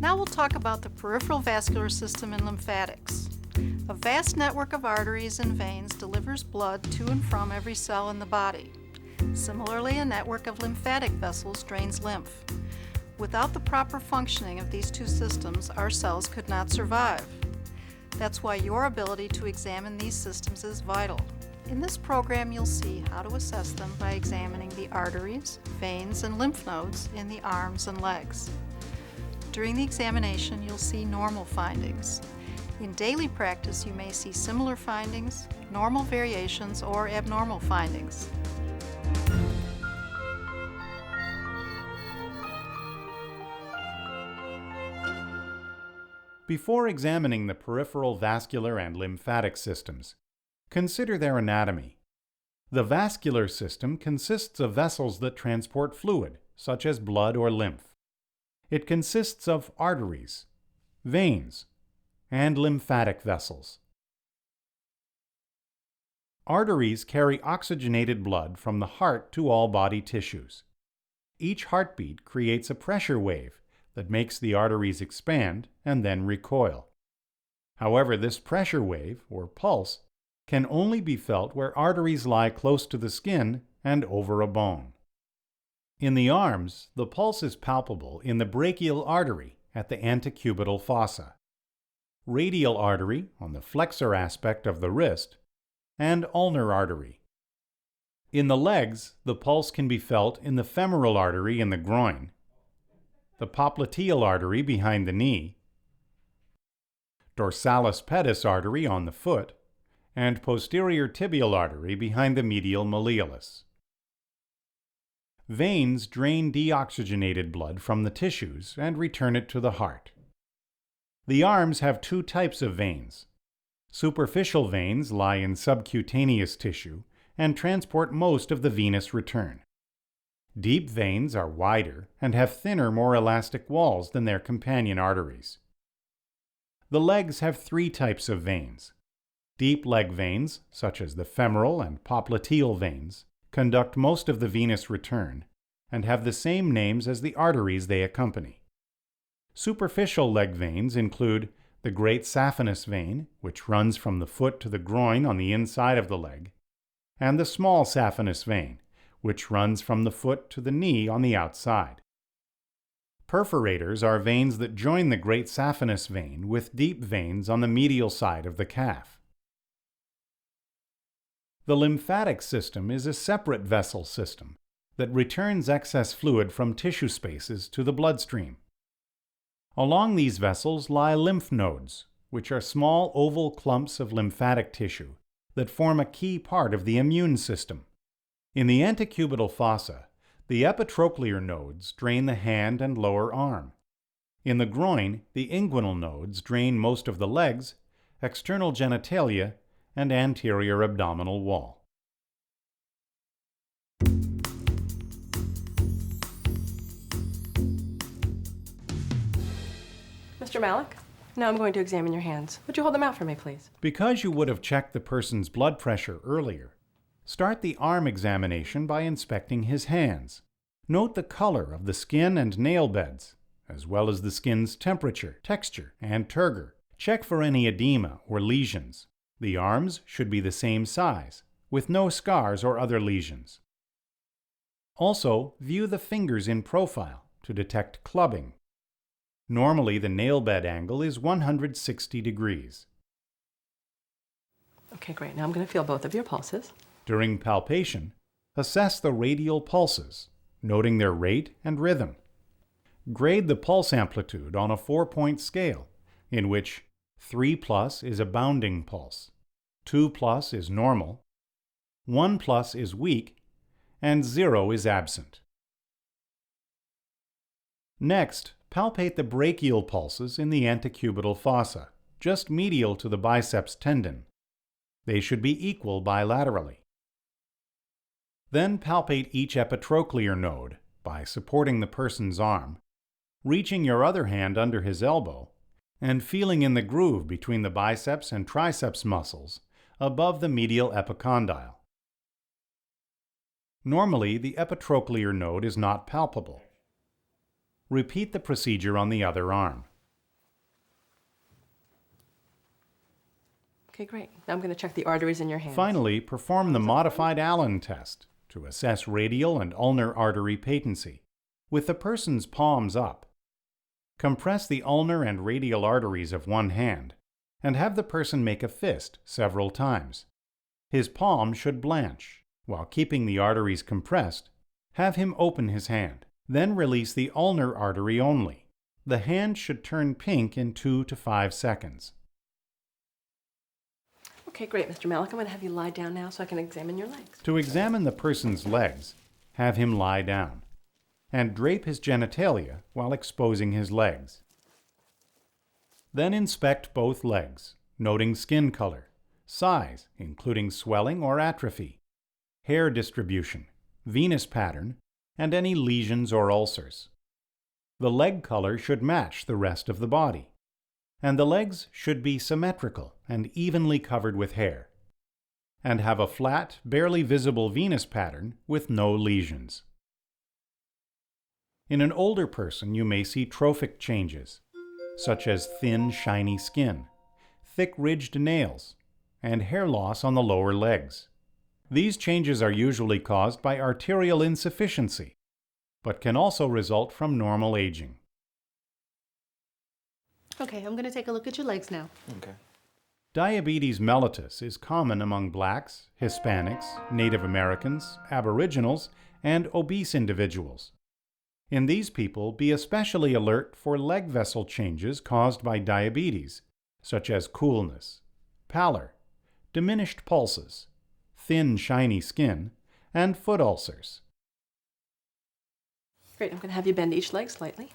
Now we'll talk about the peripheral vascular system and lymphatics. A vast network of arteries and veins delivers blood to and from every cell in the body. Similarly, a network of lymphatic vessels drains lymph. Without the proper functioning of these two systems, our cells could not survive. That's why your ability to examine these systems is vital. In this program, you'll see how to assess them by examining the arteries, veins, and lymph nodes in the arms and legs. During the examination, you'll see normal findings. In daily practice, you may see similar findings, normal variations, or abnormal findings. Before examining the peripheral vascular and lymphatic systems, consider their anatomy. The vascular system consists of vessels that transport fluid, such as blood or lymph. It consists of arteries, veins, and lymphatic vessels. Arteries carry oxygenated blood from the heart to all body tissues. Each heartbeat creates a pressure wave that makes the arteries expand and then recoil. However, this pressure wave, or pulse, can only be felt where arteries lie close to the skin and over a bone. In the arms, the pulse is palpable in the brachial artery at the antecubital fossa, radial artery on the flexor aspect of the wrist, and ulnar artery. In the legs, the pulse can be felt in the femoral artery in the groin, the popliteal artery behind the knee, dorsalis pedis artery on the foot, and posterior tibial artery behind the medial malleolus. Veins drain deoxygenated blood from the tissues and return it to the heart. The arms have two types of veins. Superficial veins lie in subcutaneous tissue and transport most of the venous return. Deep veins are wider and have thinner, more elastic walls than their companion arteries. The legs have three types of veins. Deep leg veins, such as the femoral and popliteal veins, conduct most of the venous return and have the same names as the arteries they accompany. Superficial leg veins include the great saphenous vein, which runs from the foot to the groin on the inside of the leg, and the small saphenous vein, which runs from the foot to the knee on the outside. Perforators are veins that join the great saphenous vein with deep veins on the medial side of the calf. The lymphatic system is a separate vessel system that returns excess fluid from tissue spaces to the bloodstream. Along these vessels lie lymph nodes, which are small oval clumps of lymphatic tissue that form a key part of the immune system. In the antecubital fossa, the epitrochlear nodes drain the hand and lower arm. In the groin, the inguinal nodes drain most of the legs, external genitalia, and anterior abdominal wall. Mr. Malik, now I'm going to examine your hands. Would you hold them out for me, please? Because you would have checked the person's blood pressure earlier, start the arm examination by inspecting his hands. Note the color of the skin and nail beds, as well as the skin's temperature, texture, and turgor. Check for any edema or lesions. The arms should be the same size, with no scars or other lesions. Also, view the fingers in profile to detect clubbing. Normally, the nail bed angle is 160 degrees. Okay, great. Now I'm going to feel both of your pulses. During palpation, assess the radial pulses, noting their rate and rhythm. Grade the pulse amplitude on a 4-point scale, in which 3+ is a bounding pulse, 2+ is normal, 1+ is weak, and 0 is absent. Next, palpate the brachial pulses in the antecubital fossa, just medial to the biceps tendon. They should be equal bilaterally. Then palpate each epitrochlear node by supporting the person's arm, reaching your other hand under his elbow, and feeling in the groove between the biceps and triceps muscles above the medial epicondyle. Normally, the epitrochlear node is not palpable. Repeat the procedure on the other arm. Okay, great. Now I'm going to check the arteries in your hands. Finally, perform the modified Allen test to assess radial and ulnar artery patency, with the person's palms up. Compress the ulnar and radial arteries of one hand, and have the person make a fist several times. His palm should blanch. While keeping the arteries compressed, have him open his hand. Then release the ulnar artery only. The hand should turn pink in 2 to 5 seconds. Okay, great, Mr. Malik. I'm going to have you lie down now so I can examine your legs. To examine the person's legs, have him lie down and drape his genitalia while exposing his legs. Then inspect both legs, noting skin color, size, including swelling or atrophy, hair distribution, venous pattern, and any lesions or ulcers. The leg color should match the rest of the body, and the legs should be symmetrical and evenly covered with hair, and have a flat, barely visible venous pattern with no lesions. In an older person, you may see trophic changes, such as thin, shiny skin, thick ridged nails, and hair loss on the lower legs. These changes are usually caused by arterial insufficiency, but can also result from normal aging. Okay, I'm going to take a look at your legs now. Okay. Diabetes mellitus is common among blacks, Hispanics, Native Americans, Aboriginals, and obese individuals. In these people, be especially alert for leg vessel changes caused by diabetes, such as coolness, pallor, diminished pulses, thin, shiny skin, and foot ulcers. Great, I'm going to have you bend each leg slightly.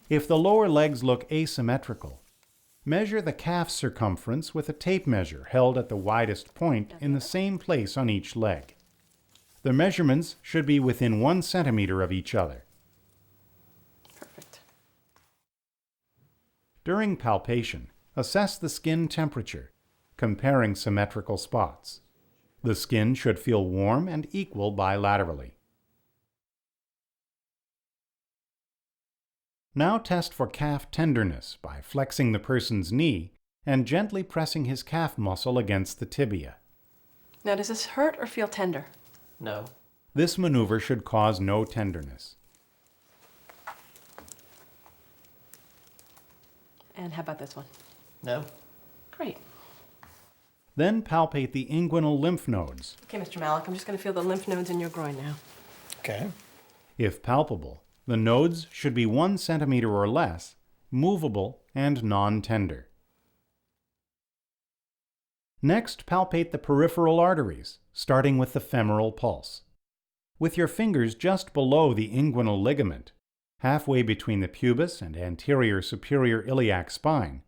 If the lower legs look asymmetrical, measure the calf circumference with a tape measure held at the widest point in the same place on each leg. The measurements should be within 1 centimeter of each other. Perfect. During palpation, assess the skin temperature, comparing symmetrical spots. The skin should feel warm and equal bilaterally. Now test for calf tenderness by flexing the person's knee and gently pressing his calf muscle against the tibia. Now, does this hurt or feel tender? No. This maneuver should cause no tenderness. And how about this one? No. Great. Then palpate the inguinal lymph nodes. Okay, Mr. Malik, I'm just going to feel the lymph nodes in your groin now. Okay. If palpable, the nodes should be 1 centimeter or less, movable, and non-tender. Next, palpate the peripheral arteries, starting with the femoral pulse. With your fingers just below the inguinal ligament, halfway between the pubis and anterior superior iliac spine,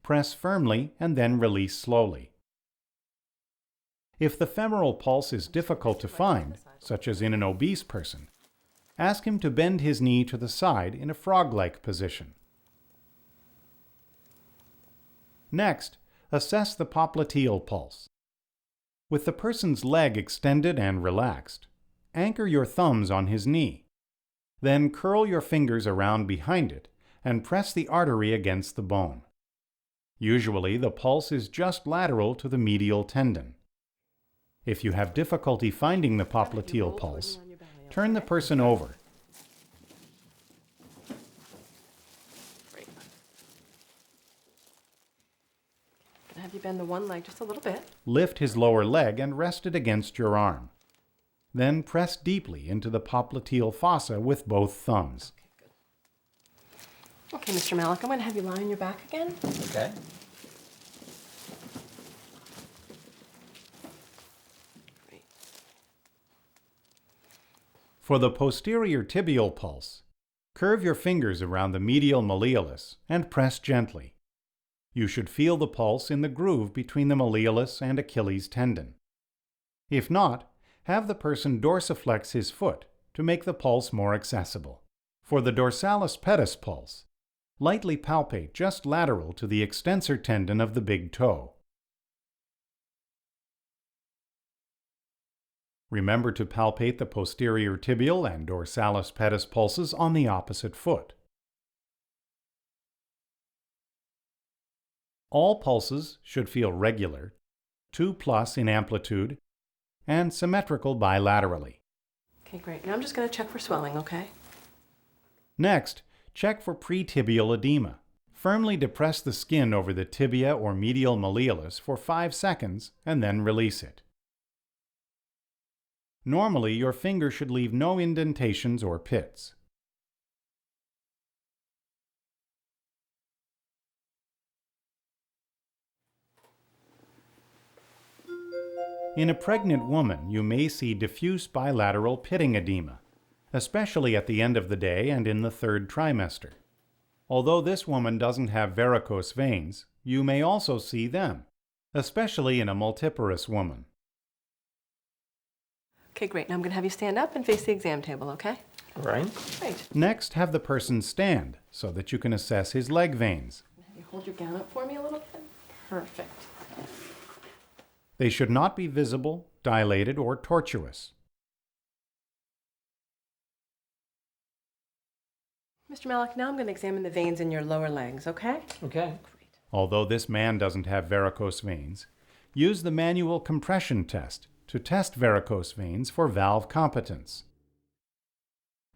press firmly and then release slowly. If the femoral pulse is difficult to find, such as in an obese person, ask him to bend his knee to the side in a frog-like position. Next, assess the popliteal pulse. With the person's leg extended and relaxed, anchor your thumbs on his knee. Then curl your fingers around behind it and press the artery against the bone. Usually, the pulse is just lateral to the medial tendon. If you have difficulty finding the popliteal pulse, turn the person over. Great. I'm going to have you bend the one leg just a little bit. Lift his lower leg and rest it against your arm. Then press deeply into the popliteal fossa with both thumbs. Okay, good. Okay, Mr. Malik, I'm going to have you lie on your back again. Okay. Great. For the posterior tibial pulse, curve your fingers around the medial malleolus and press gently. You should feel the pulse in the groove between the malleolus and Achilles tendon. If not, have the person dorsiflex his foot to make the pulse more accessible. For the dorsalis pedis pulse, lightly palpate just lateral to the extensor tendon of the big toe. Remember to palpate the posterior tibial and dorsalis pedis pulses on the opposite foot. All pulses should feel regular, 2+ in amplitude, and symmetrical bilaterally. Okay, great. Now I'm just going to check for swelling, okay? Next, check for pretibial edema. Firmly depress the skin over the tibia or medial malleolus for 5 seconds and then release it. Normally, your finger should leave no indentations or pits. In a pregnant woman, you may see diffuse bilateral pitting edema, especially at the end of the day and in the 3rd trimester. Although this woman doesn't have varicose veins, you may also see them, especially in a multiparous woman. Okay, great. Now I'm going to have you stand up and face the exam table, okay? All right. Great. Next, have the person stand so that you can assess his leg veins. Have you hold your gown up for me a little bit? Perfect. They should not be visible, dilated, or tortuous. Mr. Malik, now I'm going to examine the veins in your lower legs, okay? Okay. Although this man doesn't have varicose veins, use the manual compression test to test varicose veins for valve competence.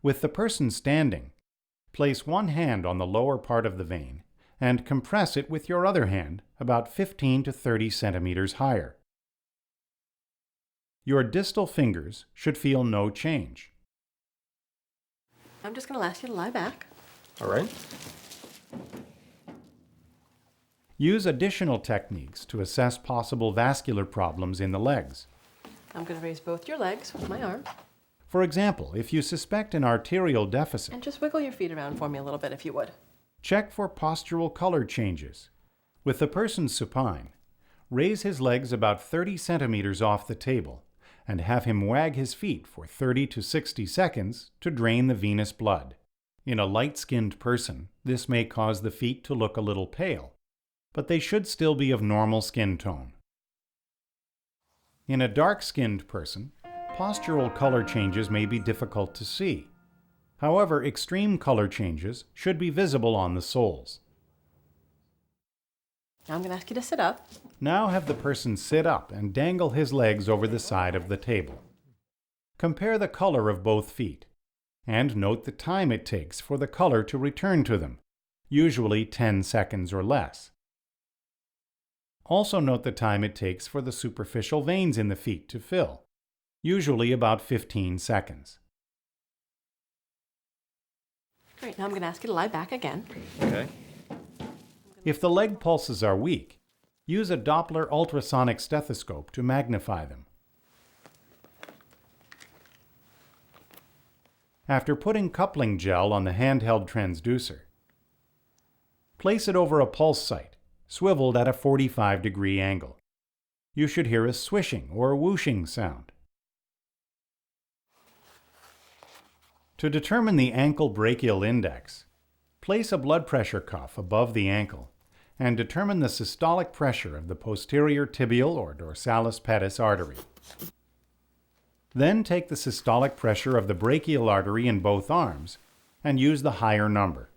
With the person standing, place one hand on the lower part of the vein and compress it with your other hand about 15 to 30 centimeters higher. Your distal fingers should feel no change. I'm just going to ask you to lie back. All right. Use additional techniques to assess possible vascular problems in the legs. I'm going to raise both your legs with my arm. For example, if you suspect an arterial deficit, And just wiggle your feet around for me a little bit if you would. check for postural color changes. With the person supine, raise his legs about 30 centimeters off the table and have him wag his feet for 30 to 60 seconds to drain the venous blood. In a light-skinned person, this may cause the feet to look a little pale, but they should still be of normal skin tone. In a dark-skinned person, postural color changes may be difficult to see. However, extreme color changes should be visible on the soles. Now I'm going to ask you to sit up. Now have the person sit up and dangle his legs over the side of the table. Compare the color of both feet, and note the time it takes for the color to return to them, usually 10 seconds or less. Also note the time it takes for the superficial veins in the feet to fill, usually about 15 seconds. Great. Now I'm going to ask you to lie back again. Okay. If the leg pulses are weak, use a Doppler ultrasonic stethoscope to magnify them. After putting coupling gel on the handheld transducer, place it over a pulse site, swiveled at a 45-degree angle. You should hear a swishing or whooshing sound. To determine the ankle brachial index, place a blood pressure cuff above the ankle and determine the systolic pressure of the posterior tibial or dorsalis pedis artery. Then take the systolic pressure of the brachial artery in both arms and use the higher number.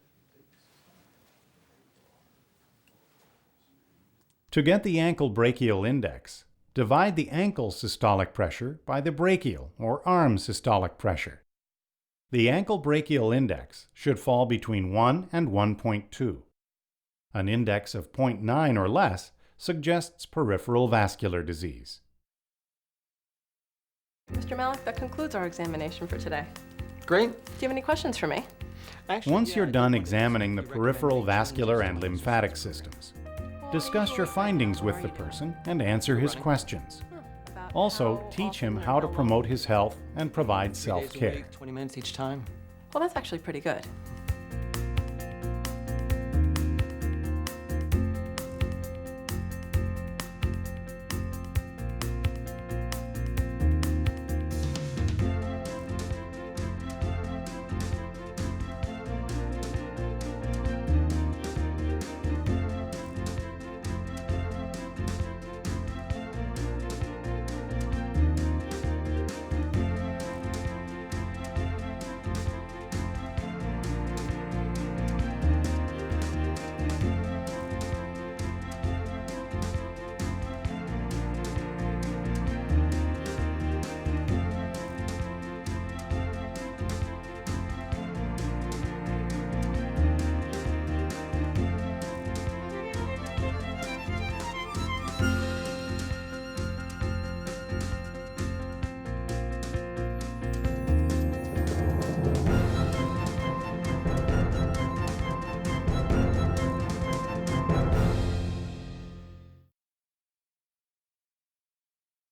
To get the ankle brachial index, divide the ankle systolic pressure by the brachial or arm systolic pressure. The ankle brachial index should fall between 1 and 1.2. An index of 0.9 or less suggests peripheral vascular disease. Mr. Malik, that concludes our examination for today. Great. Do you have any questions for me? Actually, Once yeah, you're I done think examining the the peripheral recommendation vascular and is lymphatic systems, discuss your findings with the person and answer his questions. About Also, how teach him often or how to long? promote his health and provide 3 days a self-care. week, 20 minutes each time. Well, that's actually pretty good.